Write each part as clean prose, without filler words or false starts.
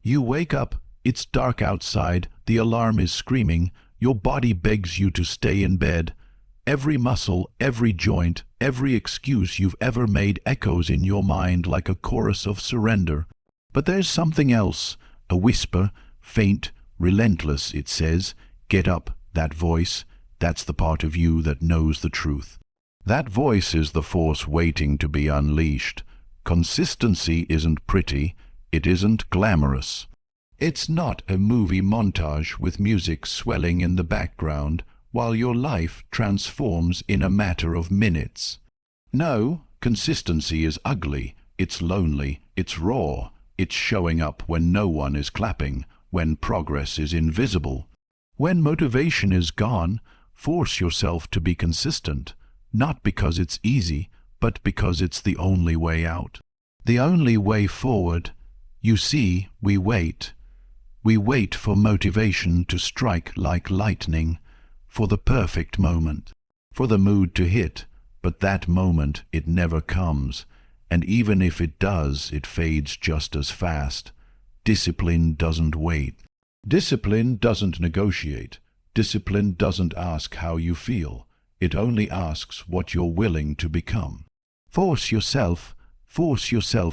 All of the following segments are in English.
You wake up, it's dark outside, the alarm is screaming, your body begs you to stay in bed. Every muscle, every joint, every excuse you've ever made echoes in your mind like a chorus of surrender. But there's something else, a whisper, faint, relentless, it says, "Get up," that voice, that's the part of you that knows the truth. That voice is the force waiting to be unleashed. Consistency isn't pretty, it isn't glamorous. It's not a movie montage with music swelling in the background while your life transforms in a matter of minutes. No, consistency is ugly, it's lonely, it's raw, it's showing up when no one is clapping, when progress is invisible. When motivation is gone, force yourself to be consistent, not because it's easy, but because it's the only way out. The only way forward. You see, we wait. We wait for motivation to strike like lightning, for the perfect moment, for the mood to hit, but that moment, it never comes, and even if it does, it fades just as fast. Discipline doesn't wait. Discipline doesn't negotiate. Discipline doesn't ask how you feel. It only asks what you're willing to become. Force yourself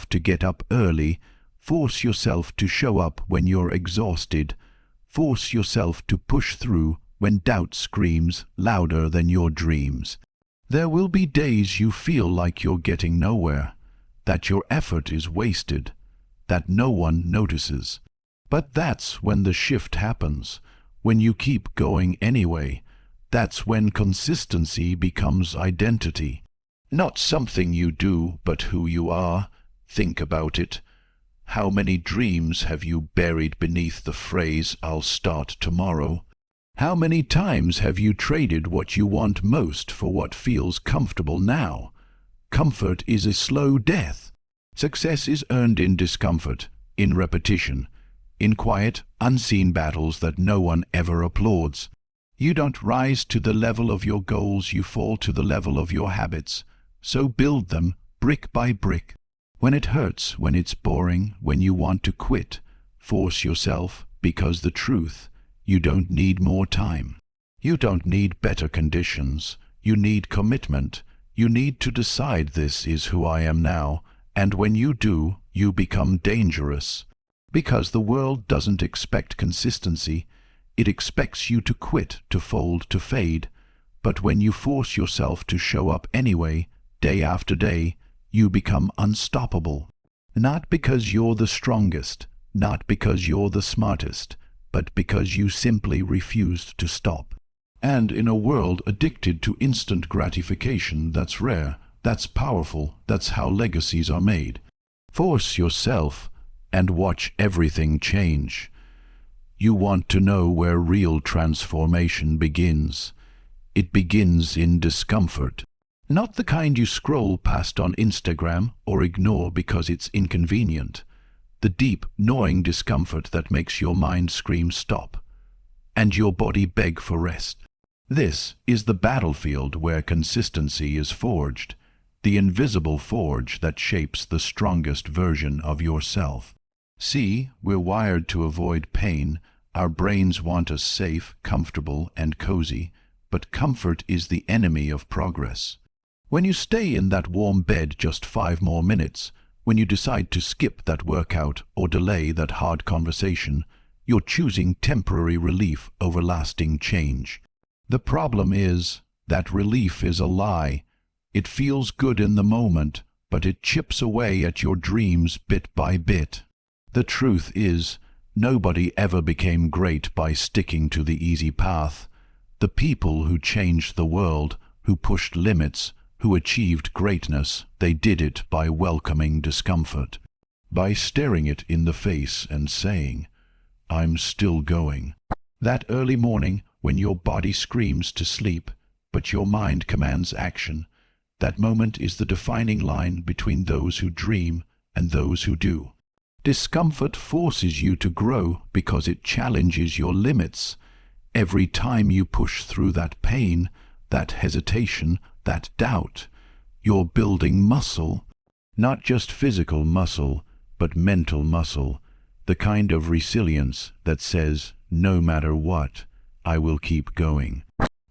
to get up early. Force yourself to show up when you're exhausted. Force yourself to push through when doubt screams louder than your dreams. There will be days you feel like you're getting nowhere, that your effort is wasted, that no one notices. But that's when the shift happens, when you keep going anyway. That's when consistency becomes identity. Not something you do, but who you are. Think about it. How many dreams have you buried beneath the phrase, "I'll start tomorrow"? How many times have you traded what you want most for what feels comfortable now? Comfort is a slow death. Success is earned in discomfort, in repetition, in quiet, unseen battles that no one ever applauds. You don't rise to the level of your goals, you fall to the level of your habits. So build them, brick by brick. When it hurts, when it's boring, when you want to quit, force yourself, because the truth, you don't need more time. You don't need better conditions. You need commitment. You need to decide, this is who I am now, and when you do, you become dangerous. Because the world doesn't expect consistency, it expects you to quit, to fold, to fade. But when you force yourself to show up anyway, day after day, you become unstoppable. Not because you're the strongest, not because you're the smartest, but because you simply refused to stop. And in a world addicted to instant gratification, that's rare, that's powerful, that's how legacies are made. Force yourself and watch everything change. You want to know where real transformation begins. It begins in discomfort. Not the kind you scroll past on Instagram or ignore because it's inconvenient. The deep, gnawing discomfort that makes your mind scream stop, and your body beg for rest. This is the battlefield where consistency is forged, the invisible forge that shapes the strongest version of yourself. See, we're wired to avoid pain. Our brains want us safe, comfortable, and cozy, but comfort is the enemy of progress. When you stay in that warm bed just 5 more minutes, when you decide to skip that workout or delay that hard conversation, you're choosing temporary relief over lasting change. The problem is that relief is a lie. It feels good in the moment, but it chips away at your dreams bit by bit. The truth is, nobody ever became great by sticking to the easy path. The people who changed the world, who pushed limits, who achieved greatness, they did it by welcoming discomfort, by staring it in the face and saying, "I'm still going." That early morning when your body screams to sleep, but your mind commands action, that moment is the defining line between those who dream and those who do. Discomfort forces you to grow because it challenges your limits. Every time you push through that pain, that hesitation, that doubt, you're building muscle. Not just physical muscle, but mental muscle. the kind of resilience that says, no matter what, I will keep going.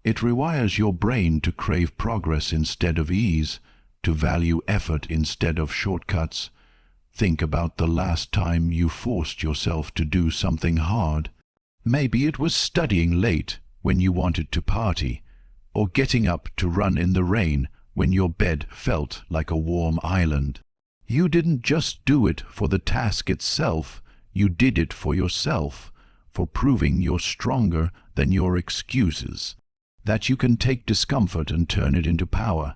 It rewires your brain to crave progress instead of ease, to value effort instead of shortcuts. Think about the last time you forced yourself to do something hard. Maybe it was studying late when you wanted to party, or getting up to run in the rain when your bed felt like a warm island. You didn't just do it for the task itself, you did it for yourself, for proving you're stronger than your excuses, that you can take discomfort and turn it into power.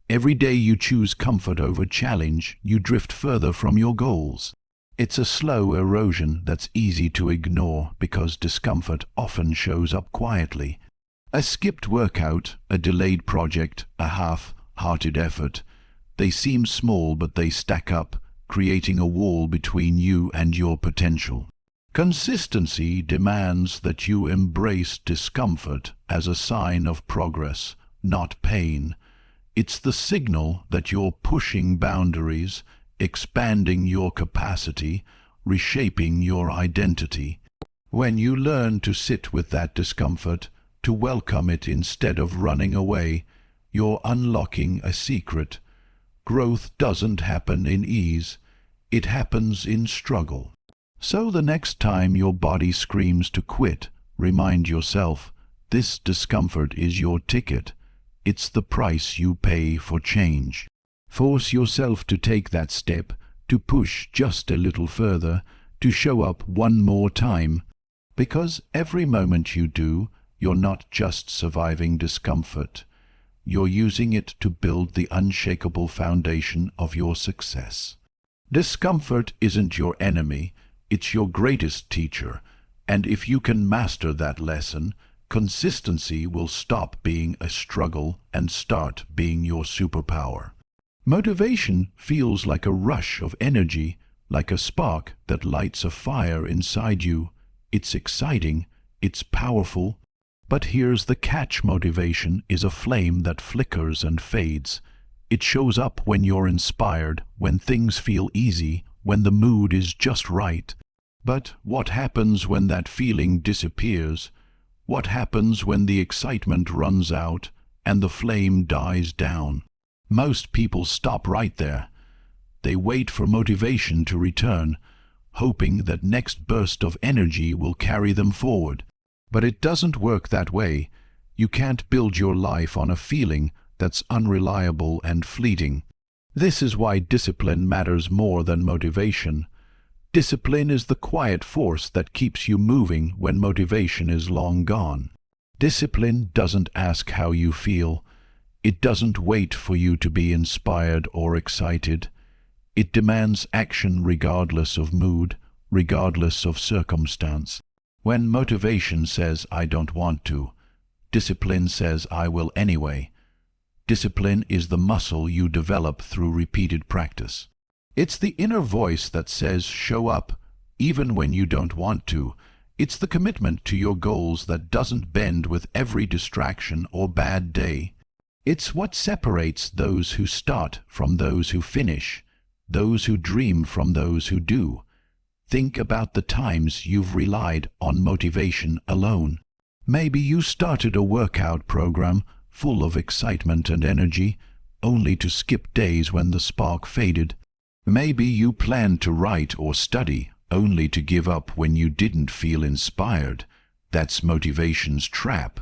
Every day you choose comfort over challenge, you drift further from your goals. It's a slow erosion that's easy to ignore because discomfort often shows up quietly. A skipped workout, a delayed project, a half-hearted effort. They seem small, but they stack up, creating a wall between you and your potential. Consistency demands that you embrace discomfort as a sign of progress, not pain. It's the signal that you're pushing boundaries, expanding your capacity, reshaping your identity. When you learn to sit with that discomfort, to welcome it instead of running away, you're unlocking a secret. Growth doesn't happen in ease, it happens in struggle. So the next time your body screams to quit, remind yourself, this discomfort is your ticket. It's the price you pay for change. Force yourself to take that step, to push just a little further, to show up one more time. Because every moment you do, you're not just surviving discomfort. You're using it to build the unshakable foundation of your success. Discomfort isn't your enemy, it's your greatest teacher, and if you can master that lesson, consistency will stop being a struggle and start being your superpower. Motivation feels like a rush of energy, like a spark that lights a fire inside you. It's exciting, it's powerful, but here's the catch: motivation is a flame that flickers and fades. It shows up when you're inspired, when things feel easy, when the mood is just right. But what happens when that feeling disappears? What happens when the excitement runs out and the flame dies down? Most people stop right there. They wait for motivation to return, hoping that next burst of energy will carry them forward. But it doesn't work that way. You can't build your life on a feeling that's unreliable and fleeting. This is why discipline matters more than motivation. Discipline is the quiet force that keeps you moving when motivation is long gone. Discipline doesn't ask how you feel. It doesn't wait for you to be inspired or excited. It demands action regardless of mood, regardless of circumstance. When motivation says, I don't want to, discipline says, I will anyway. Discipline is the muscle you develop through repeated practice. It's the inner voice that says, show up, even when you don't want to. It's the commitment to your goals that doesn't bend with every distraction or bad day. It's what separates those who start from those who finish, those who dream from those who do. Think about the times you've relied on motivation alone. Maybe you started a workout program full of excitement and energy, only to skip days when the spark faded. Maybe you planned to write or study, only to give up when you didn't feel inspired. That's motivation's trap.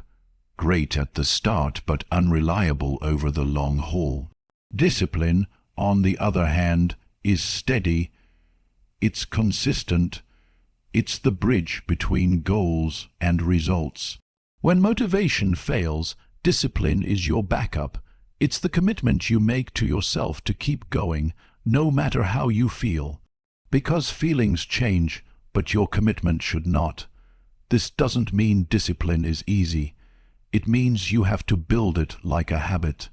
Great at the start, but unreliable over the long haul. Discipline, on the other hand, is steady. It's consistent. It's the bridge between goals and results. When motivation fails, discipline is your backup. It's the commitment you make to yourself to keep going, no matter how you feel. Because feelings change, but your commitment should not. This doesn't mean discipline is easy. It means you have to build it like a habit.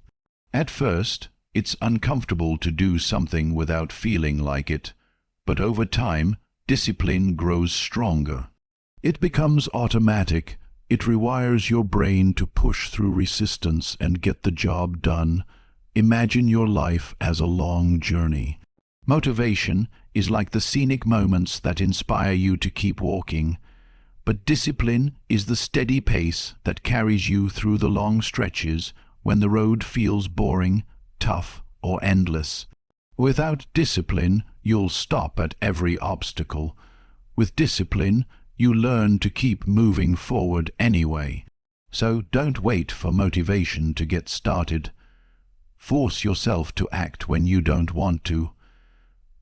At first, it's uncomfortable to do something without feeling like it, but over time, discipline grows stronger. It becomes automatic. It rewires your brain to push through resistance and get the job done. Imagine your life as a long journey. Motivation is like the scenic moments that inspire you to keep walking, but discipline is the steady pace that carries you through the long stretches when the road feels boring, tough, or endless. Without discipline, you'll stop at every obstacle. With discipline, you learn to keep moving forward anyway. So don't wait for motivation to get started. Force yourself to act when you don't want to.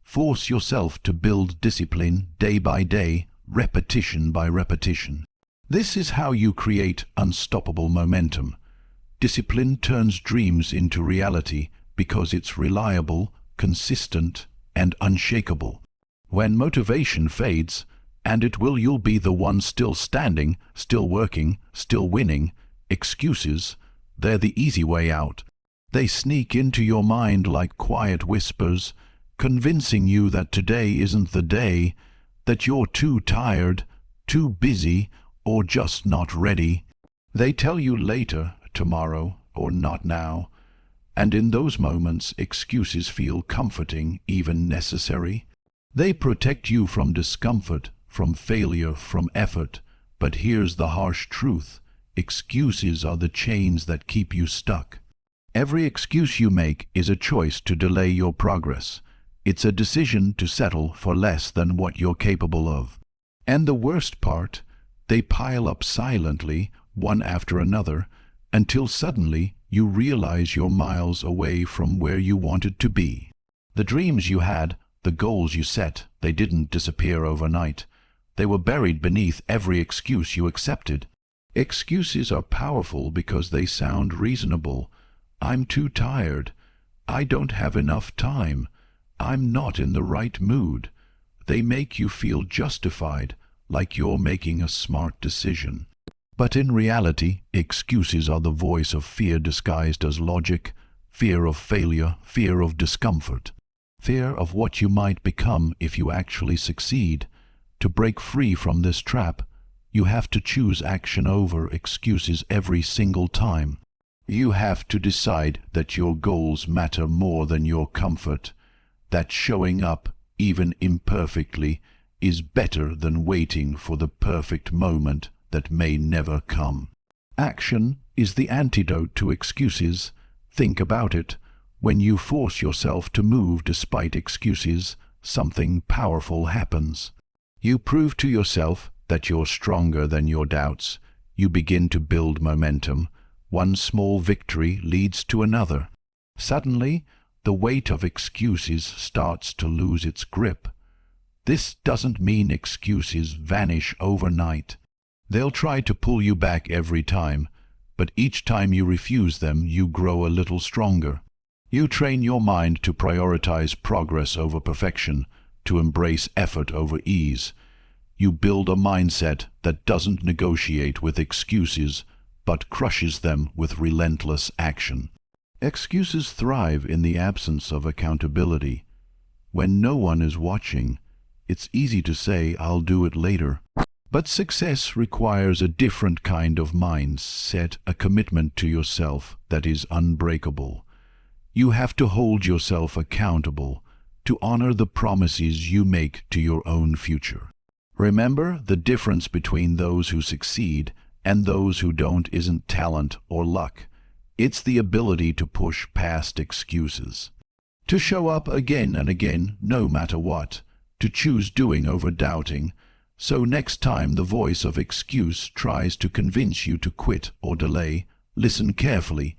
Force yourself to build discipline day by day, repetition by repetition. This is how you create unstoppable momentum. Discipline turns dreams into reality because it's reliable, consistent, and unshakable. When motivation fades, and it will, you'll be the one still standing, still working, still winning. Excuses, they're the easy way out. They sneak into your mind like quiet whispers, convincing you that today isn't the day, that you're too tired, too busy, or just not ready. They tell you later, tomorrow, or not now. And in those moments, excuses feel comforting, even necessary. They protect you from discomfort, from failure, from effort. But here's the harsh truth. Excuses are the chains that keep you stuck. Every excuse you make is a choice to delay your progress. It's a decision to settle for less than what you're capable of. And the worst part, they pile up silently, one after another, until suddenly you realize you're miles away from where you wanted to be. The dreams you had, the goals you set, they didn't disappear overnight. They were buried beneath every excuse you accepted. Excuses are powerful because they sound reasonable. I'm too tired. I don't have enough time. I'm not in the right mood. They make you feel justified, like you're making a smart decision. But in reality, excuses are the voice of fear disguised as logic, fear of failure, fear of discomfort, fear of what you might become if you actually succeed. To break free from this trap, you have to choose action over excuses every single time. You have to decide that your goals matter more than your comfort, that showing up, even imperfectly, is better than waiting for the perfect moment that may never come. Action is the antidote to excuses. Think about it. When you force yourself to move despite excuses, something powerful happens. You prove to yourself that you're stronger than your doubts. You begin to build momentum. One small victory leads to another. Suddenly, the weight of excuses starts to lose its grip. This doesn't mean excuses vanish overnight. They'll try to pull you back every time, but each time you refuse them, you grow a little stronger. You train your mind to prioritize progress over perfection, to embrace effort over ease. You build a mindset that doesn't negotiate with excuses, but crushes them with relentless action. Excuses thrive in the absence of accountability. When no one is watching, it's easy to say, "I'll do it later." But success requires a different kind of mindset, a commitment to yourself that is unbreakable. You have to hold yourself accountable, to honor the promises you make to your own future. Remember, the difference between those who succeed and those who don't isn't talent or luck. It's the ability to push past excuses, to show up again and again, no matter what, to choose doing over doubting. So next time the voice of excuse tries to convince you to quit or delay, listen carefully.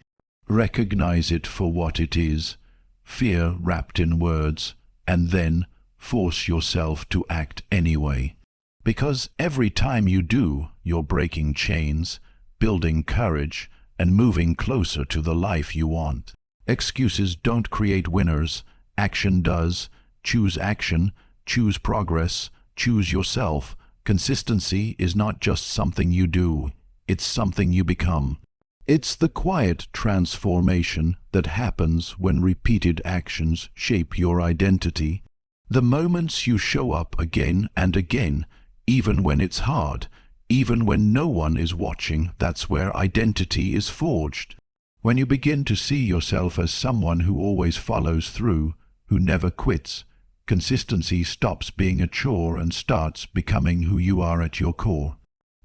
Recognize it for what it is, fear wrapped in words, and then force yourself to act anyway. Because every time you do, you're breaking chains, building courage, and moving closer to the life you want. Excuses don't create winners. Action does. Choose action. Choose progress. Choose yourself. Consistency is not just something you do. It's something you become. It's the quiet transformation that happens when repeated actions shape your identity. The moments you show up again and again, even when it's hard, even when no one is watching, that's where identity is forged. When you begin to see yourself as someone who always follows through, who never quits, consistency stops being a chore and starts becoming who you are at your core.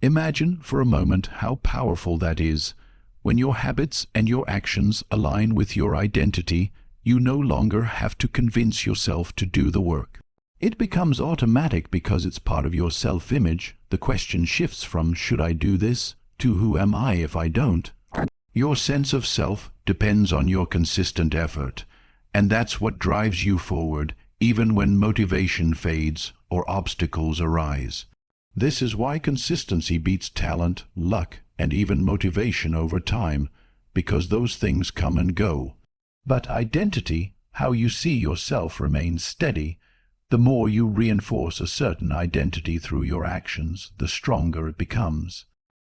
Imagine for a moment how powerful that is. When your habits and your actions align with your identity, you no longer have to convince yourself to do the work. It becomes automatic because it's part of your self-image. The question shifts from "should I do this?" to "who am I if I don't?" Your sense of self depends on your consistent effort, and that's what drives you forward, even when motivation fades or obstacles arise. This is why consistency beats talent, luck, and even motivation over time, because those things come and go. But identity, how you see yourself, remains steady. The more you reinforce a certain identity through your actions, the stronger it becomes.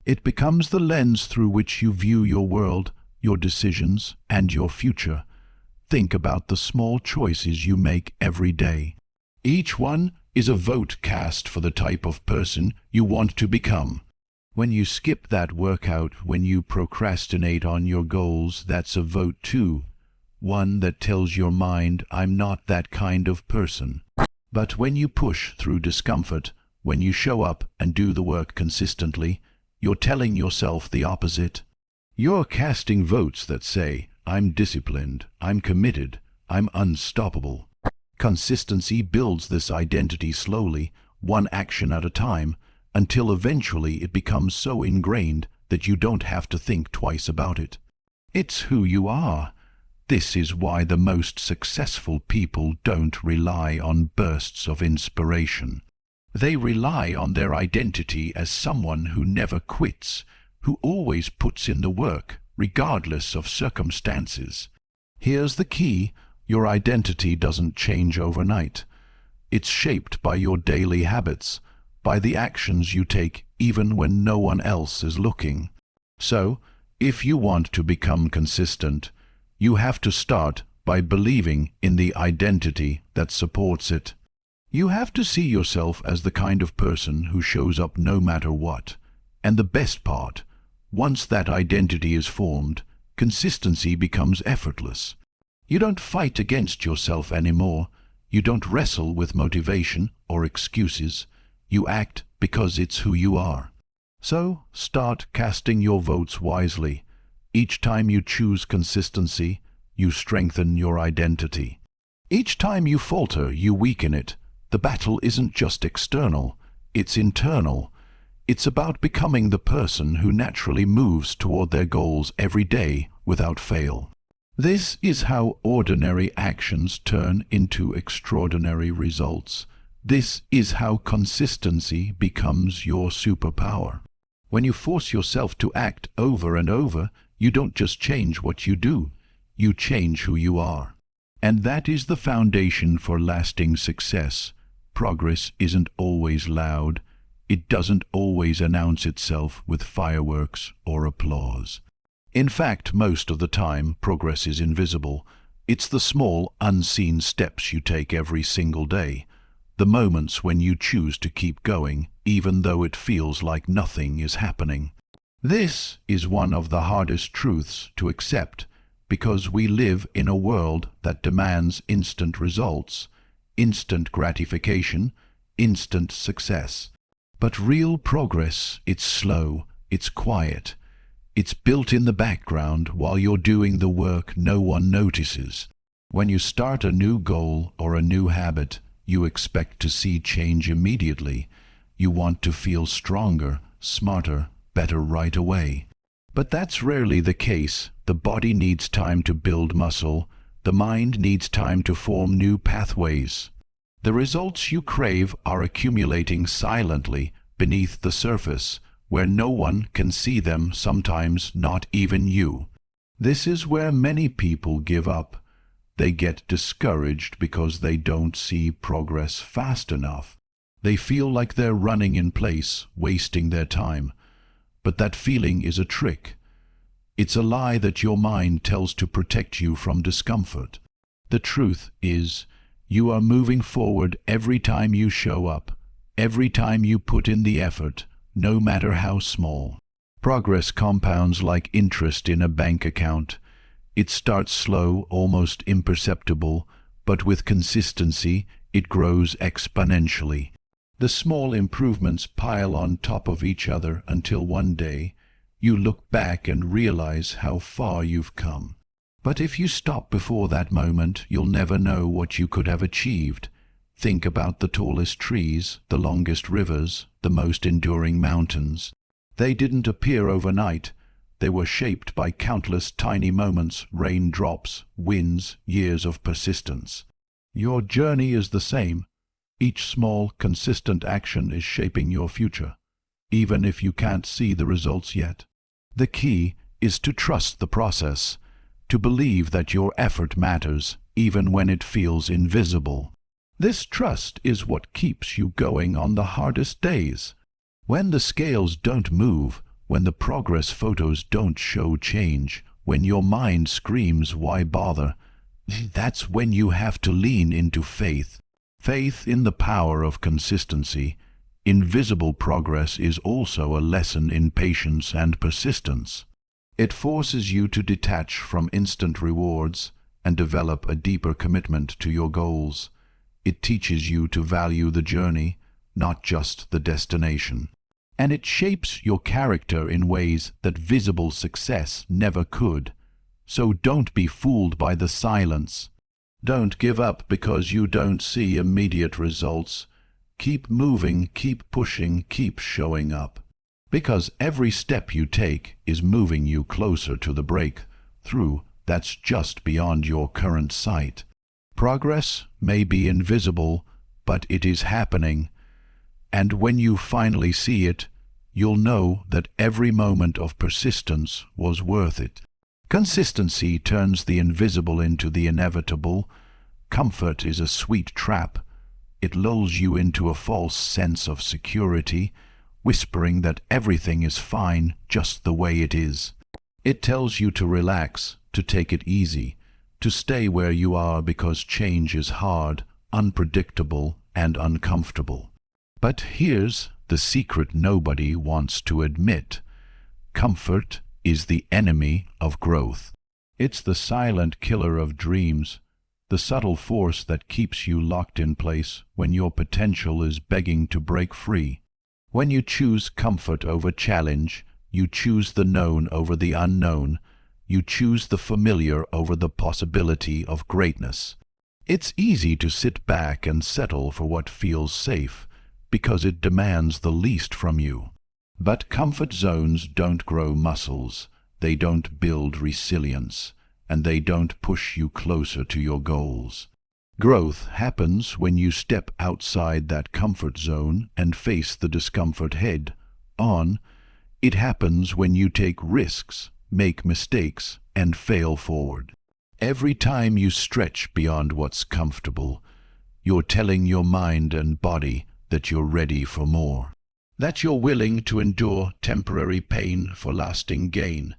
It becomes the lens through which you view your world, your decisions, and your future. Think about the small choices you make every day. Each one is a vote cast for the type of person you want to become. When you skip that workout, when you procrastinate on your goals, that's a vote too. One that tells your mind, "I'm not that kind of person." But when you push through discomfort, when you show up and do the work consistently, you're telling yourself the opposite. You're casting votes that say, "I'm disciplined, I'm committed, I'm unstoppable." Consistency builds this identity slowly, one action at a time, until eventually it becomes so ingrained that you don't have to think twice about it. It's who you are. This is why the most successful people don't rely on bursts of inspiration. They rely on their identity as someone who never quits, who always puts in the work, regardless of circumstances. Here's the key: your identity doesn't change overnight. It's shaped by your daily habits, by the actions you take even when no one else is looking. So, if you want to become consistent, you have to start by believing in the identity that supports it. You have to see yourself as the kind of person who shows up no matter what. And the best part, once that identity is formed, consistency becomes effortless. You don't fight against yourself anymore. You don't wrestle with motivation or excuses. You act because it's who you are. So start casting your votes wisely. Each time you choose consistency, you strengthen your identity. Each time you falter, you weaken it. The battle isn't just external, it's internal. It's about becoming the person who naturally moves toward their goals every day without fail. This is how ordinary actions turn into extraordinary results. This is how consistency becomes your superpower. When you force yourself to act over and over, you don't just change what you do, you change who you are. And that is the foundation for lasting success. Progress isn't always loud. It doesn't always announce itself with fireworks or applause. In fact, most of the time, progress is invisible. It's the small, unseen steps you take every single day, the moments when you choose to keep going, even though it feels like nothing is happening. This is one of the hardest truths to accept, because we live in a world that demands instant results, instant gratification, instant success. But real progress, it's slow, it's quiet. It's built in the background while you're doing the work no one notices. When you start a new goal or a new habit, you expect to see change immediately. You want to feel stronger, smarter, better right away. But that's rarely the case. The body needs time to build muscle. The mind needs time to form new pathways. The results you crave are accumulating silently beneath the surface, where no one can see them, sometimes not even you. This is where many people give up. They get discouraged because they don't see progress fast enough. They feel like they're running in place, wasting their time. But that feeling is a trick. It's a lie that your mind tells to protect you from discomfort. The truth is, you are moving forward every time you show up, every time you put in the effort, no matter how small. Progress compounds like interest in a bank account. It starts slow, almost imperceptible, but with consistency, it grows exponentially. The small improvements pile on top of each other until one day you look back and realize how far you've come. But if you stop before that moment, you'll never know what you could have achieved. Think about the tallest trees, the longest rivers, the most enduring mountains. They didn't appear overnight. They were shaped by countless tiny moments, raindrops, winds, years of persistence. Your journey is the same. Each small, consistent action is shaping your future, even if you can't see the results yet. The key is to trust the process, to believe that your effort matters, even when it feels invisible. This trust is what keeps you going on the hardest days. When the scales don't move, when the progress photos don't show change, when your mind screams, "Why bother?" that's when you have to lean into faith. Faith in the power of consistency. Invisible progress is also a lesson in patience and persistence. It forces you to detach from instant rewards and develop a deeper commitment to your goals. It teaches you to value the journey, not just the destination. And it shapes your character in ways that visible success never could. So don't be fooled by the silence. Don't give up because you don't see immediate results. Keep moving, keep pushing, keep showing up. Because every step you take is moving you closer to the breakthrough that's just beyond your current sight. Progress may be invisible, but it is happening. And when you finally see it, you'll know that every moment of persistence was worth it. Consistency turns the invisible into the inevitable. Comfort is a sweet trap. It lulls you into a false sense of security, whispering that everything is fine just the way it is. It tells you to relax, to take it easy, to stay where you are because change is hard, unpredictable, and uncomfortable. But here's the secret nobody wants to admit. Comfort is the enemy of growth. It's the silent killer of dreams, the subtle force that keeps you locked in place when your potential is begging to break free. When you choose comfort over challenge, you choose the known over the unknown. You choose the familiar over the possibility of greatness. It's easy to sit back and settle for what feels safe, because it demands the least from you. But comfort zones don't grow muscles, they don't build resilience, and they don't push you closer to your goals. Growth happens when you step outside that comfort zone and face the discomfort head on. It happens when you take risks, make mistakes, and fail forward. Every time you stretch beyond what's comfortable, you're telling your mind and body that you're ready for more, that you're willing to endure temporary pain for lasting gain.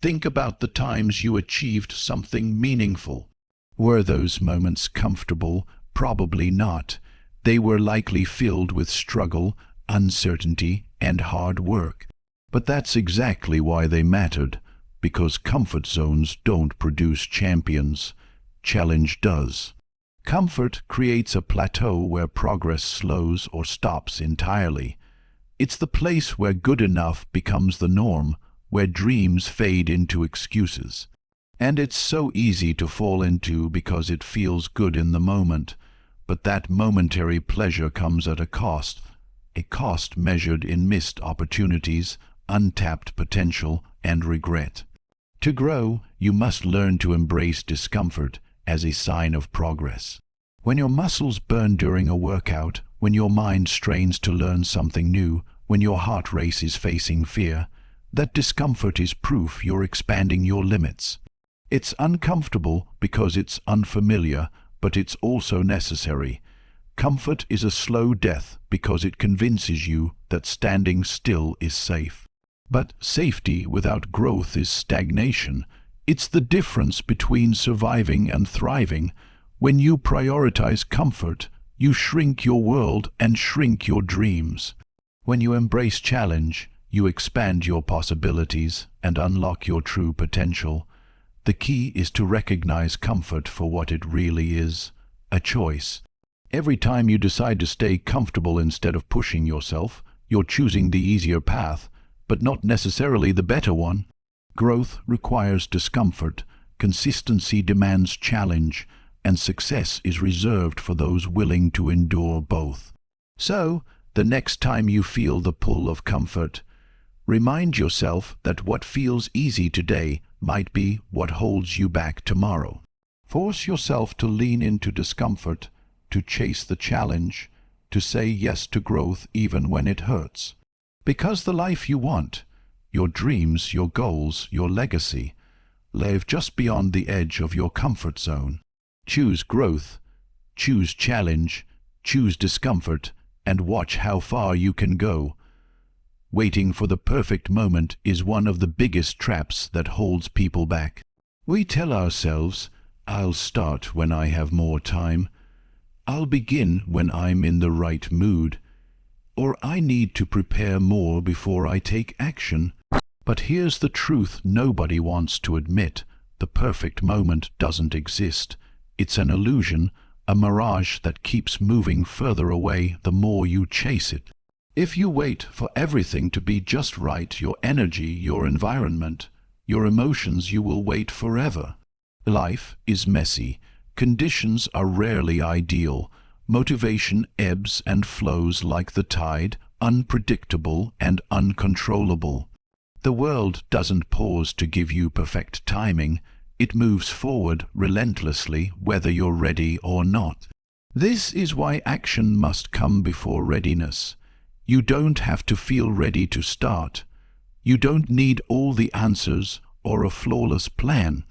Think about the times you achieved something meaningful. Were those moments comfortable? Probably not. They were likely filled with struggle, uncertainty, and hard work. But that's exactly why they mattered, because comfort zones don't produce champions. Challenge does. Comfort creates a plateau where progress slows or stops entirely. It's the place where good enough becomes the norm, where dreams fade into excuses. And it's so easy to fall into because it feels good in the moment. But that momentary pleasure comes at a cost measured in missed opportunities, untapped potential, and regret. To grow, you must learn to embrace discomfort as a sign of progress. When your muscles burn during a workout, when your mind strains to learn something new, when your heart race is facing fear, that discomfort is proof you're expanding your limits. It's uncomfortable because it's unfamiliar, but it's also necessary. Comfort is a slow death because it convinces you that standing still is safe. But safety without growth is stagnation. It's the difference between surviving and thriving. When you prioritize comfort, you shrink your world and shrink your dreams. When you embrace challenge, you expand your possibilities and unlock your true potential. The key is to recognize comfort for what it really is, a choice. Every time you decide to stay comfortable instead of pushing yourself, you're choosing the easier path, but not necessarily the better one. Growth requires discomfort, consistency demands challenge, and success is reserved for those willing to endure both. So, the next time you feel the pull of comfort, remind yourself that what feels easy today might be what holds you back tomorrow. Force yourself to lean into discomfort, to chase the challenge, to say yes to growth even when it hurts. Because the life you want, your dreams, your goals, your legacy, live just beyond the edge of your comfort zone. Choose growth, choose challenge, choose discomfort, and watch how far you can go. Waiting for the perfect moment is one of the biggest traps that holds people back. We tell ourselves, I'll start when I have more time, I'll begin when I'm in the right mood, or I need to prepare more before I take action. But here's the truth nobody wants to admit. The perfect moment doesn't exist. It's an illusion, a mirage that keeps moving further away the more you chase it. If you wait for everything to be just right, your energy, your environment, your emotions, you will wait forever. Life is messy. Conditions are rarely ideal. Motivation ebbs and flows like the tide, unpredictable and uncontrollable. The world doesn't pause to give you perfect timing. It moves forward relentlessly, whether you're ready or not. This is why action must come before readiness. You don't have to feel ready to start. You don't need all the answers or a flawless plan.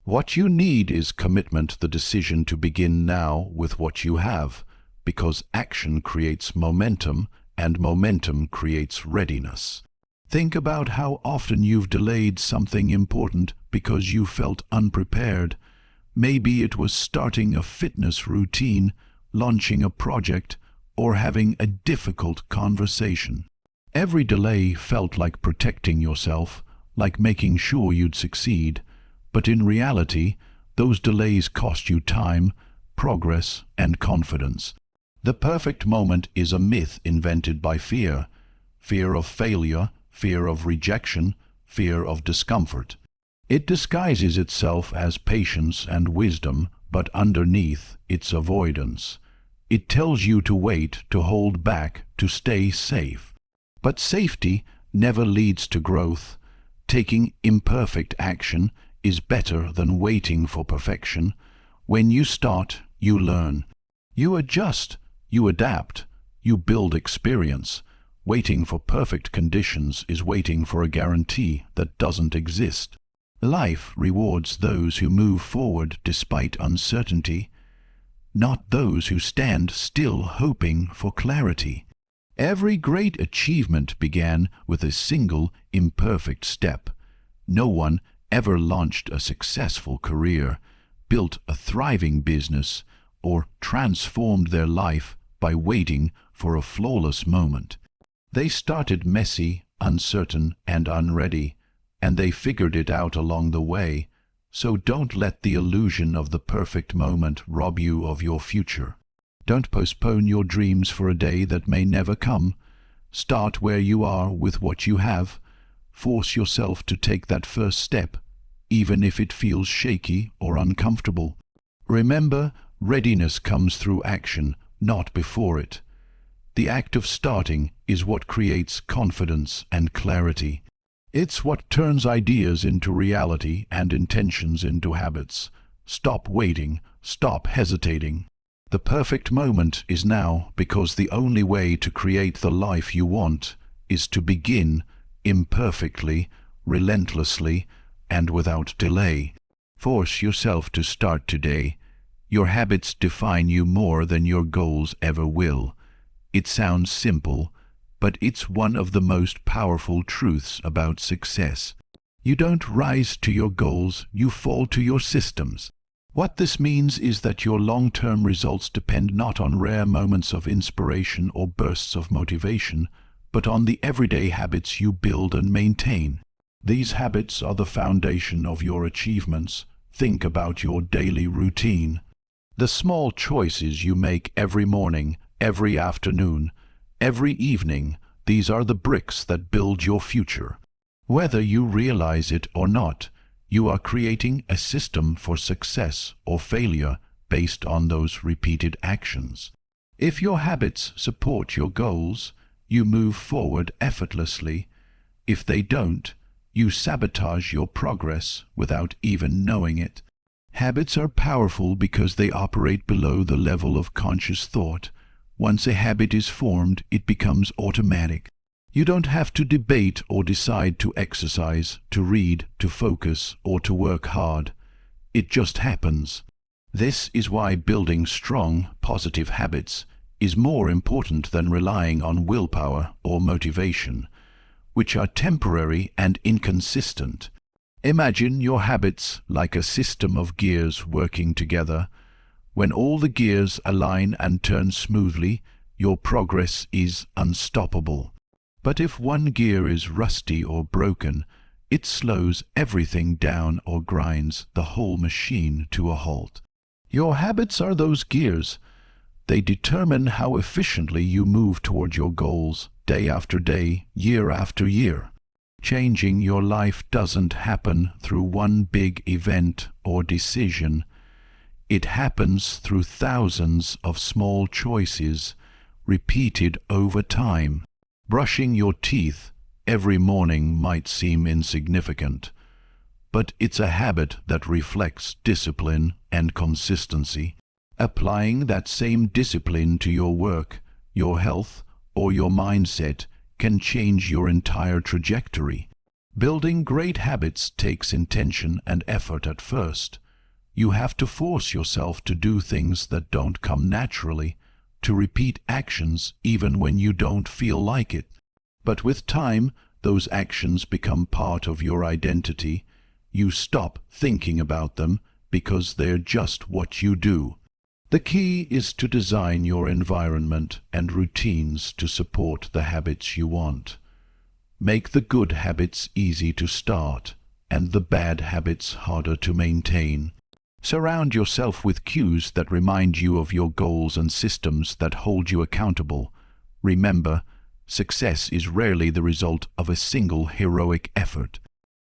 What you need is commitment, the decision to begin now with what you have, because action creates momentum, and momentum creates readiness. Think about how often you've delayed something important because you felt unprepared. Maybe it was starting a fitness routine, launching a project, or having a difficult conversation. Every delay felt like protecting yourself, like making sure you'd succeed. But in reality, those delays cost you time, progress, and confidence. The perfect moment is a myth invented by fear. Fear of failure, fear of rejection, fear of discomfort. It disguises itself as patience and wisdom, but underneath, it's avoidance. It tells you to wait, to hold back, to stay safe. But safety never leads to growth. Taking imperfect action is better than waiting for perfection. When you start, you learn. You adjust, you adapt, you build experience. Waiting for perfect conditions is waiting for a guarantee that doesn't exist. Life rewards those who move forward despite uncertainty, not those who stand still hoping for clarity. Every great achievement began with a single imperfect step. No one ever launched a successful career, built a thriving business, or transformed their life by waiting for a flawless moment. They started messy, uncertain, and unready, and they figured it out along the way. So don't let the illusion of the perfect moment rob you of your future. Don't postpone your dreams for a day that may never come. Start where you are with what you have. Force yourself to take that first step, even if it feels shaky or uncomfortable. Remember, readiness comes through action, not before it. The act of starting is what creates confidence and clarity. It's what turns ideas into reality and intentions into habits. Stop waiting, stop hesitating. The perfect moment is now, because the only way to create the life you want is to begin imperfectly, relentlessly, and without delay. Force yourself to start today. Your habits define you more than your goals ever will. It sounds simple, but it's one of the most powerful truths about success. You don't rise to your goals, you fall to your systems. What this means is that your long-term results depend not on rare moments of inspiration or bursts of motivation, but on the everyday habits you build and maintain. These habits are the foundation of your achievements. Think about your daily routine. The small choices you make every morning, every afternoon, every evening, these are the bricks that build your future. Whether you realize it or not, you are creating a system for success or failure based on those repeated actions. If your habits support your goals, you move forward effortlessly. If they don't, you sabotage your progress without even knowing it. Habits are powerful because they operate below the level of conscious thought. Once a habit is formed, it becomes automatic. You don't have to debate or decide to exercise, to read, to focus, or to work hard. It just happens. This is why building strong, positive habits is more important than relying on willpower or motivation, which are temporary and inconsistent. Imagine your habits like a system of gears working together. When all the gears align and turn smoothly, your progress is unstoppable. But if one gear is rusty or broken, it slows everything down or grinds the whole machine to a halt. Your habits are those gears. They determine how efficiently you move toward your goals, day after day, year after year. Changing your life doesn't happen through one big event or decision. It happens through thousands of small choices, repeated over time. Brushing your teeth every morning might seem insignificant, but it's a habit that reflects discipline and consistency. Applying that same discipline to your work, your health, or your mindset can change your entire trajectory. Building great habits takes intention and effort at first. You have to force yourself to do things that don't come naturally, to repeat actions even when you don't feel like it. But with time, those actions become part of your identity. You stop thinking about them because they're just what you do. The key is to design your environment and routines to support the habits you want. Make the good habits easy to start and the bad habits harder to maintain. Surround yourself with cues that remind you of your goals and systems that hold you accountable. Remember, success is rarely the result of a single heroic effort.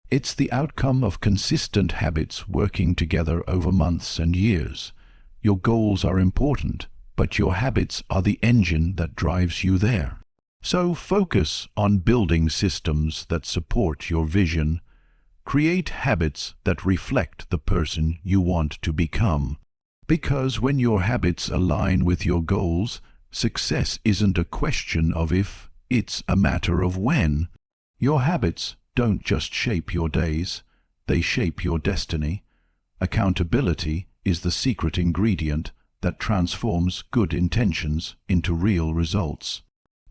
It's the outcome of consistent habits working together over months and years. Your goals are important, but your habits are the engine that drives you there. So focus on building systems that support your vision. Create habits that reflect the person you want to become. Because when your habits align with your goals, success isn't a question of if, it's a matter of when. Your habits don't just shape your days, they shape your destiny. Accountability is the secret ingredient that transforms good intentions into real results.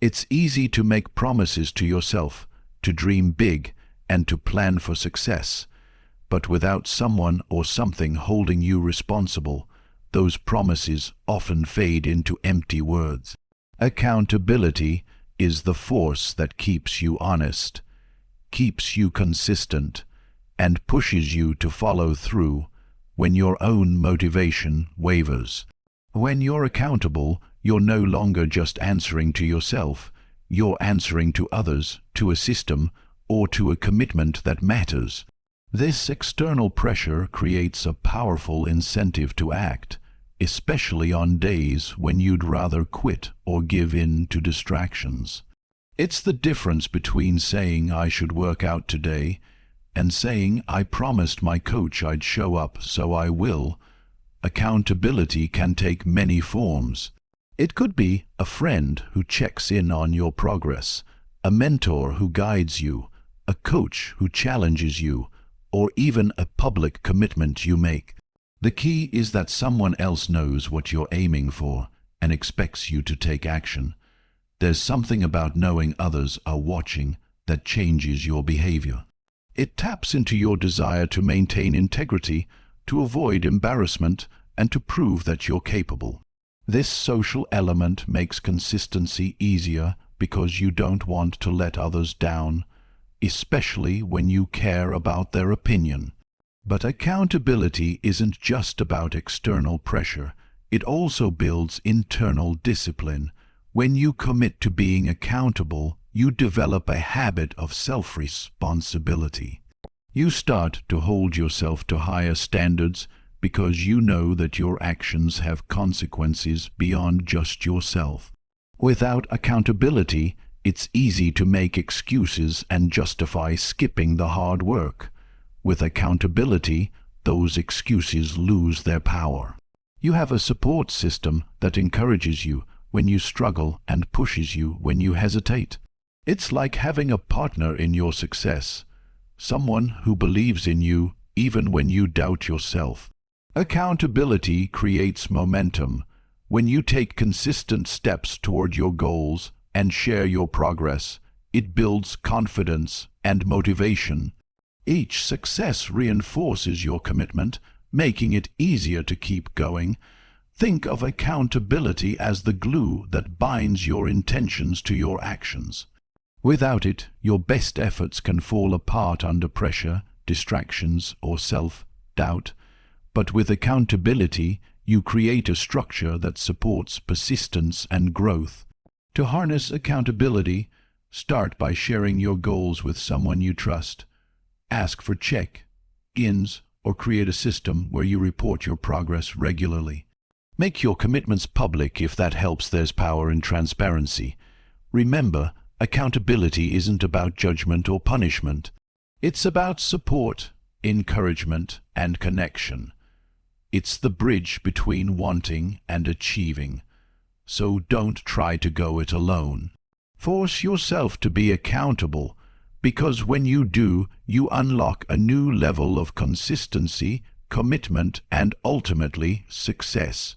It's easy to make promises to yourself, to dream big, and to plan for success. But without someone or something holding you responsible, those promises often fade into empty words. Accountability is the force that keeps you honest, keeps you consistent, and pushes you to follow through when your own motivation wavers. When you're accountable, you're no longer just answering to yourself, you're answering to others, to a system, or to a commitment that matters. This external pressure creates a powerful incentive to act, especially on days when you'd rather quit or give in to distractions. It's the difference between saying I should work out today and saying I promised my coach I'd show up, so I will. Accountability can take many forms. It could be a friend who checks in on your progress, a mentor who guides you, a coach who challenges you, or even a public commitment you make. The key is that someone else knows what you're aiming for and expects you to take action. There's something about knowing others are watching that changes your behavior. It taps into your desire to maintain integrity, to avoid embarrassment, and to prove that you're capable. This social element makes consistency easier because you don't want to let others down, especially when you care about their opinion. But accountability isn't just about external pressure. It also builds internal discipline. When you commit to being accountable, you develop a habit of self-responsibility. You start to hold yourself to higher standards because you know that your actions have consequences beyond just yourself. Without accountability, it's easy to make excuses and justify skipping the hard work. With accountability, those excuses lose their power. You have a support system that encourages you when you struggle and pushes you when you hesitate. It's like having a partner in your success, someone who believes in you even when you doubt yourself. Accountability creates momentum. When you take consistent steps toward your goals and share your progress, it builds confidence and motivation. Each success reinforces your commitment, making it easier to keep going. Think of accountability as the glue that binds your intentions to your actions. Without it, your best efforts can fall apart under pressure, distractions, or self-doubt. But with accountability, you create a structure that supports persistence and growth. To harness accountability, start by sharing your goals with someone you trust. Ask for check-ins or create a system where you report your progress regularly. Make your commitments public if that helps. There's power in transparency. Remember, accountability isn't about judgment or punishment. It's about support, encouragement, and connection. It's the bridge between wanting and achieving. So don't try to go it alone. Force yourself to be accountable, because when you do, you unlock a new level of consistency, commitment, and ultimately success.